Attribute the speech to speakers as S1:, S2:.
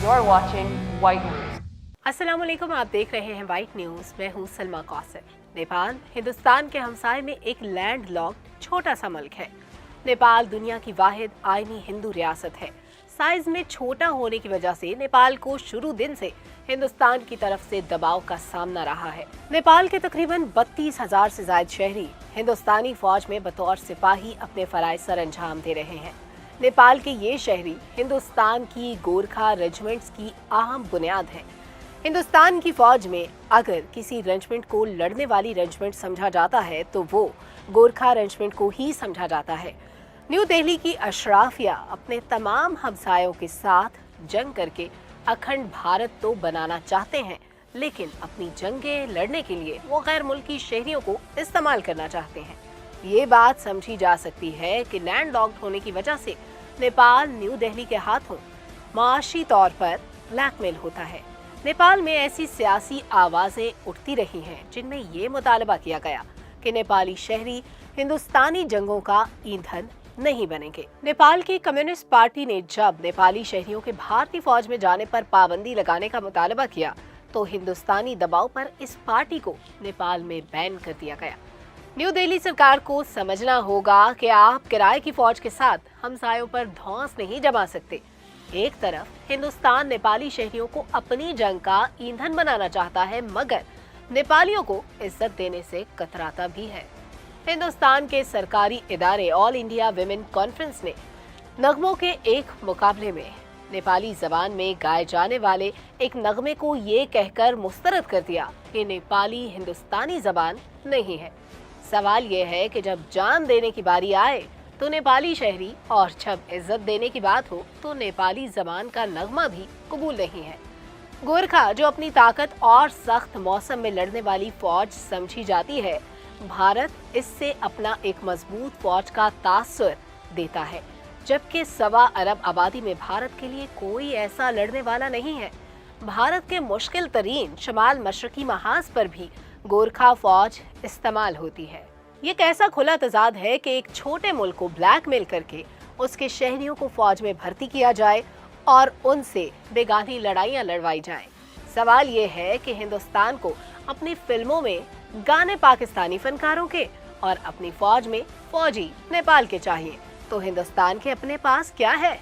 S1: You're watching White News.
S2: अस्सलाम वालेकुम, आप देख रहे हैं वाइट न्यूज। मैं हूं सलमा कौसर। नेपाल हिंदुस्तान के हमसाये में एक लैंड लॉक्ड छोटा सा मुल्क है। नेपाल दुनिया की वाहिद आईनी हिंदू रियासत है। साइज में छोटा होने की वजह से नेपाल को शुरू दिन से हिंदुस्तान की तरफ से दबाव का सामना रहा है। नेपाल के तकरीबन 32,000 से ज्यादा शहरी हिंदुस्तानी फौज में बतौर सिपाही अपने फराइज सर अंजाम दे रहे हैं। नेपाल के ये शहरी हिंदुस्तान की गोरखा रेजिमेंट्स की अहम बुनियाद है। हिंदुस्तान की फौज में अगर किसी रेजिमेंट को लड़ने वाली रेजिमेंट समझा जाता है तो वो गोरखा रेजिमेंट को ही समझा जाता है। न्यू दिल्ली की अशराफिया अपने तमाम हमसायों के साथ जंग करके अखंड भारत तो बनाना चाहते हैं, लेकिन अपनी जंगें लड़ने के लिए वो गैर मुल्की शहरियों को इस्तेमाल करना चाहते हैं। ये बात समझी जा सकती है कि लैंड लॉक्ड होने की वजह से नेपाल न्यू दिल्ली के हाथों माशी तौर पर ब्लैकमेल होता है। नेपाल में ऐसी सियासी आवाजें उठती रही हैं जिनमें ये मुतालबा किया गया कि नेपाली शहरी हिंदुस्तानी जंगों का ईंधन नहीं बनेंगे। नेपाल की कम्युनिस्ट पार्टी ने जब नेपाली शहरियों के भारतीय फौज में जाने पर पाबंदी लगाने का मुतालबा किया तो हिंदुस्तानी दबाव पर इस पार्टी को नेपाल में बैन कर दिया गया। न्यू दिल्ली सरकार को समझना होगा कि आप किराए की फौज के साथ हमसायों पर धौंस नहीं जमा सकते। एक तरफ हिंदुस्तान नेपाली शहरियों को अपनी जंग का ईंधन बनाना चाहता है, मगर नेपालियों को इज्जत देने से कतराता भी है। हिंदुस्तान के सरकारी इदारे ऑल इंडिया विमेन कॉन्फ्रेंस ने नगमों के एक मुकाबले में नेपाली जबान में गाए जाने वाले एक नगमे को ये कहकर मुस्तरद कर दिया कि नेपाली हिंदुस्तानी जबान नहीं है। सवाल ये है कि जब जान देने की बारी आए तो नेपाली शहरी, और जब इज्जत देने की बात हो तो नेपाली जबान का नगमा भी कबूल नहीं है। गोरखा जो अपनी ताकत और सख्त मौसम में लड़ने वाली फौज समझी जाती है, भारत इससे अपना एक मजबूत फौज का तासुर देता है, जबकि 1.25 अरब आबादी में भारत के लिए कोई ऐसा लड़ने वाला नहीं है। भारत के मुश्किल तरीन शमाल मशरकी महाज पर भी गोरखा फौज इस्तेमाल होती है। ये कैसा खुला तजाद है कि एक छोटे मुल्क को ब्लैकमेल करके उसके शहरियों को फौज में भर्ती किया जाए और उनसे बेगानी लड़ाइयां लड़वाई जाएं। सवाल ये है कि हिंदुस्तान को अपनी फिल्मों में गाने पाकिस्तानी फनकारों के और अपनी फौज में फौजी नेपाल के चाहिए, तो हिंदुस्तान के अपने पास क्या है?